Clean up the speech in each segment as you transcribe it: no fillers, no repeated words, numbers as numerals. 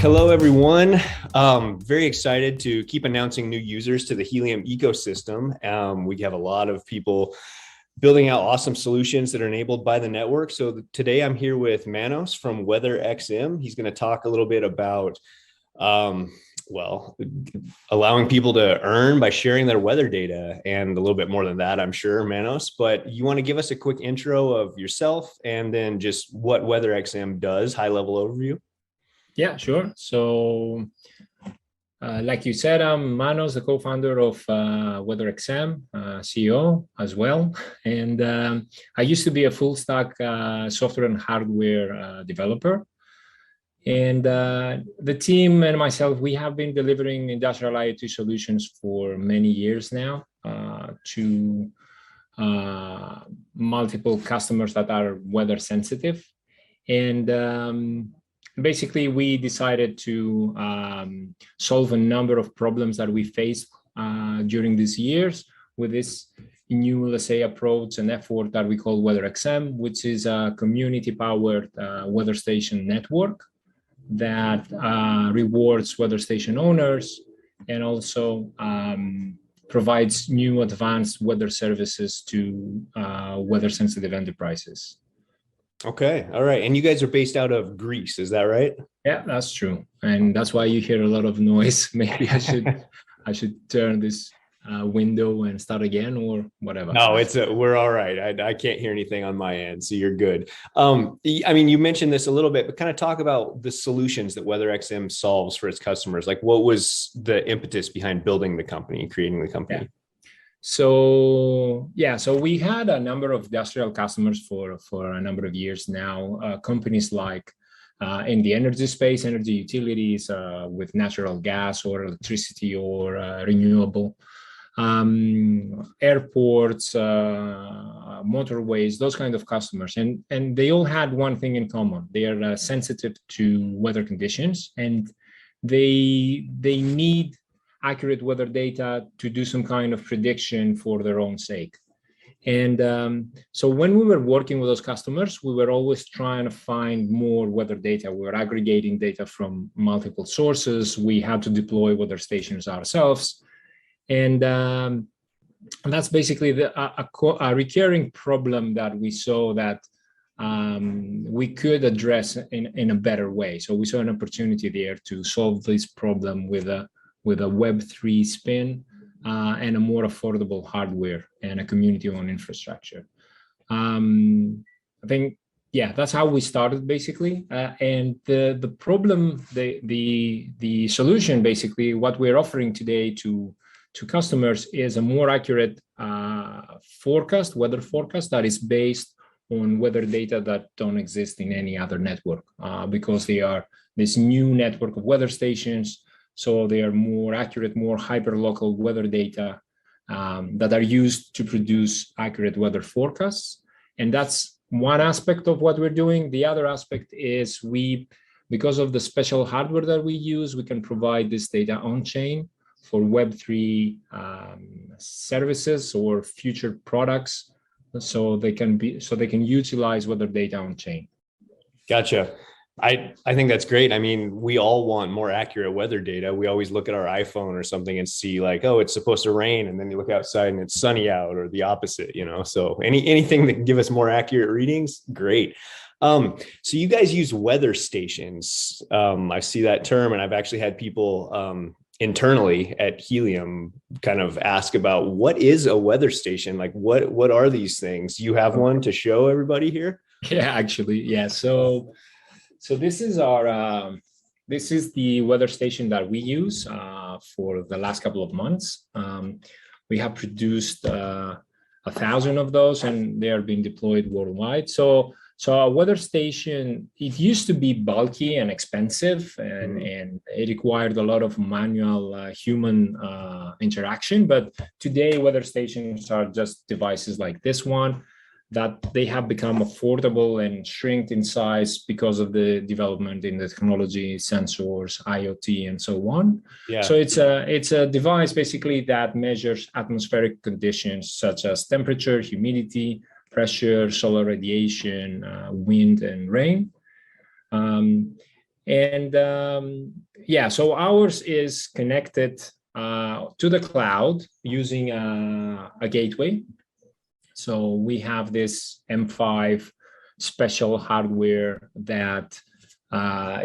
Hello, everyone. Very excited to keep announcing new users to the Helium ecosystem. We have a lot of people building out awesome solutions that are enabled by the network. So today I'm here with Manos from WeatherXM. He's going to talk a little bit about, well, allowing people to earn by sharing their weather data and a little bit more than that, I'm sure, Manos. But you want to give us a quick intro of yourself and then just what WeatherXM does, high level overview? Yeah, sure. So, like you said, I'm Manos, the co-founder of WeatherXM, CEO as well. And I used to be a full stack software and hardware developer. And the team and myself, we have been delivering industrial IoT solutions for many years now to multiple customers that are weather sensitive. And basically, we decided to solve a number of problems that we faced during these years with this new, let's say, approach and effort that we call WeatherXM, which is a community-powered weather station network that rewards weather station owners and also provides new advanced weather services to weather-sensitive enterprises. Okay. All right. And you guys are based out of Greece, is that right? Yeah, that's true. And that's why you hear a lot of noise. Maybe I should turn this window and start again or whatever. No, we're all right. I can't hear anything on my end, so you're good. I mean, you mentioned this a little bit, but kind of talk about the solutions that WeatherXM solves for its customers. Like, what was the impetus behind building the company, creating the company? Yeah. So we had a number of industrial customers for a number of years now. Companies like in the energy space, energy utilities with natural gas or electricity or renewable, airports, motorways, those kind of customers, and they all had one thing in common: they are sensitive to weather conditions, and they need accurate weather data to do some kind of prediction for their own sake. And so when we were working with those customers, we were always trying to find more weather data. We were aggregating data from multiple sources. We had to deploy weather stations ourselves. And that's basically a recurring problem that we saw that we could address in a better way. So we saw an opportunity there to solve this problem with a Web3 spin and a more affordable hardware and a community-owned infrastructure. I think, yeah, that's how we started basically. And the problem, the solution, basically, what we're offering today to customers is a more accurate weather forecast that is based on weather data that don't exist in any other network because they are this new network of weather stations. So they are more accurate, more hyperlocal weather data that are used to produce accurate weather forecasts. And that's one aspect of what we're doing. The other aspect is because of the special hardware that we use, we can provide this data on-chain for Web3 services or future products, so they can utilize weather data on-chain. Gotcha. I think that's great. I mean, we all want more accurate weather data. We always look at our iPhone or something and see like, oh, it's supposed to rain. And then you look outside and it's sunny out, or the opposite, So anything that can give us more accurate readings, great. So you guys use weather stations. I see that term, and I've actually had people internally at Helium kind of ask about what is a weather station? Like what are these things? You have one to show everybody here? Yeah, actually. Yeah. So this is the weather station that we use for the last couple of months. We have produced 1,000 of those, and they are being deployed worldwide. So a weather station, it used to be bulky and expensive, and it required a lot of manual human interaction. But today, weather stations are just devices like this one, that they have become affordable and shrink in size because of the development in the technology, sensors, IoT, and so on. Yeah. So it's a device basically that measures atmospheric conditions such as temperature, humidity, pressure, solar radiation, wind, and rain. And yeah, so ours is connected to the cloud using a gateway. So we have this M5 special hardware that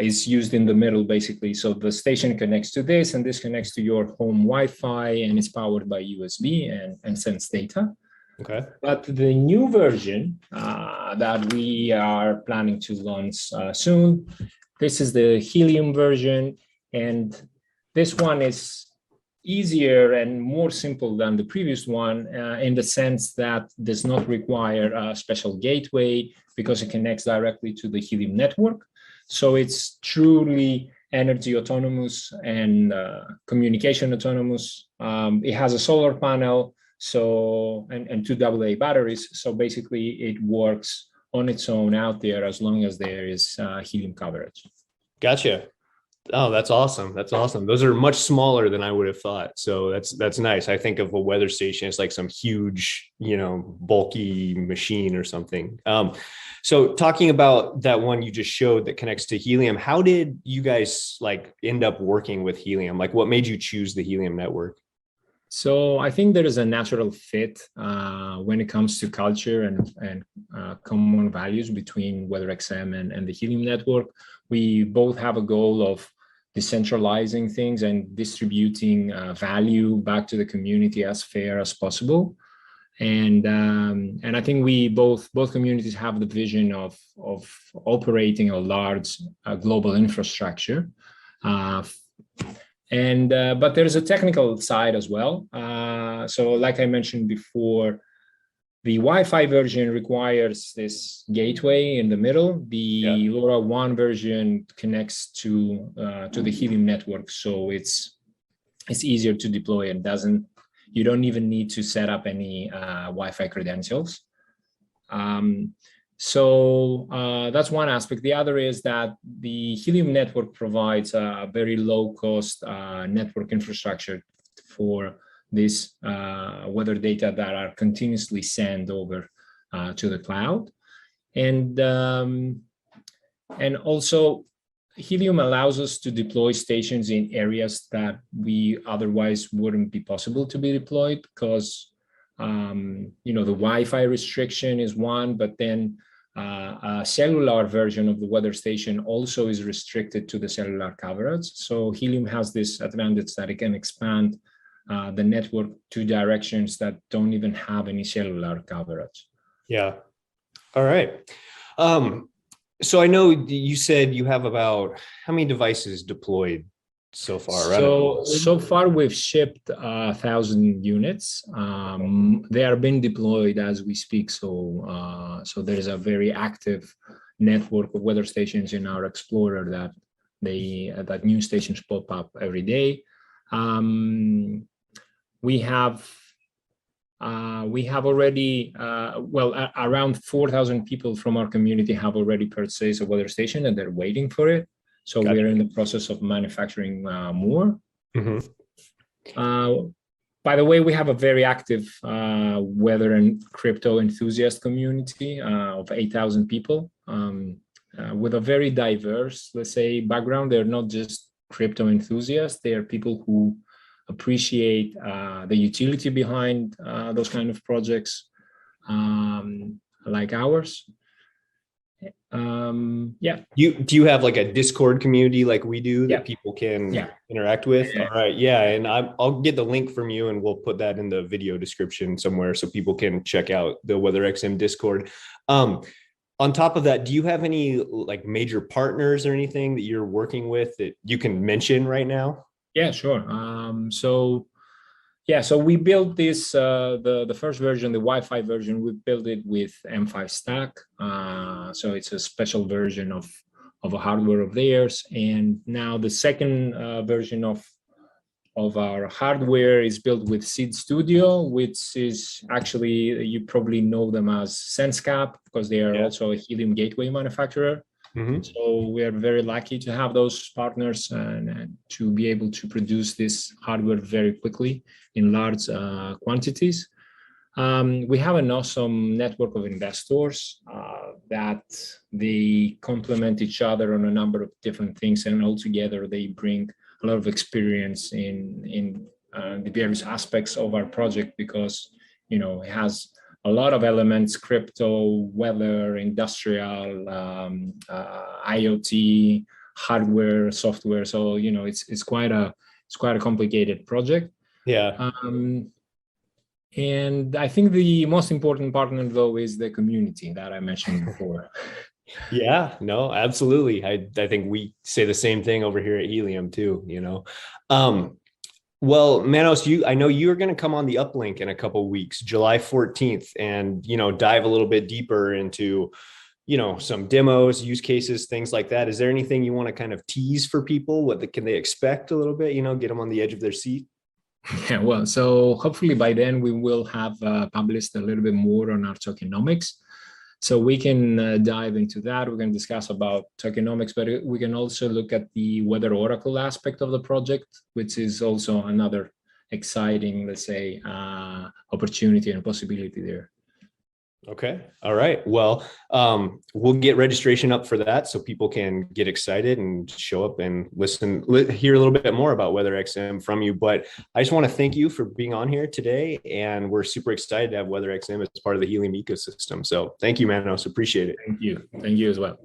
is used in the middle, basically. So the station connects to this, and this connects to your home Wi-Fi, and it's powered by USB and sends data. Okay. But the new version that we are planning to launch soon, this is the Helium version, and this one is easier and more simple than the previous one in the sense that does not require a special gateway because it connects directly to the Helium network. So it's truly energy autonomous and communication autonomous. It has a solar panel, so and two AA batteries. So basically, it works on its own out there as long as there is Helium coverage. Gotcha. Oh, that's awesome. That's awesome. Those are much smaller than I would have thought. So that's nice. I think of a weather station as like some huge, bulky machine or something. So talking about that one you just showed that connects to Helium, how did you guys like end up working with Helium? Like what made you choose the Helium network? So I think there is a natural fit when it comes to culture and common values between WeatherXM and the Helium network. We both have a goal of decentralizing things and distributing value back to the community as fair as possible. And I think we both communities have the vision of operating a large global infrastructure. But there's a technical side as well. So like I mentioned before, the Wi-Fi version requires this gateway in the middle. The LoRaWAN version connects to the Helium network, so it's easier to deploy and you don't even need to set up any Wi-Fi credentials. So that's one aspect. The other is that the Helium network provides a very low-cost network infrastructure for this weather data that are continuously sent over to the cloud. And also, Helium allows us to deploy stations in areas that we otherwise wouldn't be possible to be deployed because, the Wi-Fi restriction is one, but then a cellular version of the weather station also is restricted to the cellular coverage. So Helium has this advantage that it can expand the network to directions that don't even have any cellular coverage. Yeah. All right. So I know you said you have about how many devices deployed so far? So far we've shipped 1,000 units. They are being deployed as we speak. So there's a very active network of weather stations in our Explorer that new stations pop up every day. We have already, around 4,000 people from our community have already purchased a weather station and they're waiting for it. So we're in the process of manufacturing more. Mm-hmm. By the way, we have a very active weather and crypto enthusiast community of 8,000 people with a very diverse, let's say, background. They're not just crypto enthusiasts. They are people who appreciate the utility behind those kind of projects like ours. Do you have like a Discord community like we do that people can interact with? All right. Yeah. And I'll get the link from you and we'll put that in the video description somewhere so people can check out the WeatherXM Discord. On top of that, do you have any like major partners or anything that you're working with that you can mention right now? Yeah, sure. So we built this, the first version, the Wi-Fi version, we built it with M5 Stack. So it's a special version of a hardware of theirs. And now the second version of our hardware is built with Seed Studio, which is actually, you probably know them as SenseCap because they are also a Helium gateway manufacturer. Mm-hmm. So we are very lucky to have those partners and to be able to produce this hardware very quickly in large quantities. We have an awesome network of investors that they complement each other on a number of different things, and altogether they bring a lot of experience in the various aspects of our project, because it has a lot of elements: crypto, weather, industrial, IoT, hardware, software. So it's quite a complicated project. Yeah. And I think the most important partner, though, is the community that I mentioned before. Yeah, no, absolutely. I think we say the same thing over here at Helium too. Well, Manos, I know you're going to come on the uplink in a couple of weeks, July 14th, and dive a little bit deeper into some demos, use cases, things like that. Is there anything you want to kind of tease for people? Can they expect a little bit, get them on the edge of their seat? Yeah, well, so hopefully by then we will have published a little bit more on our tokenomics. So we can dive into that. We can discuss about tokenomics, but we can also look at the weather oracle aspect of the project, which is also another exciting, let's say, opportunity and possibility there. Okay. All right. Well, we'll get registration up for that so people can get excited and show up and hear a little bit more about WeatherXM from you. But I just want to thank you for being on here today. And we're super excited to have WeatherXM as part of the Helium ecosystem. So thank you, Manos. Appreciate it. Thank you. Thank you as well.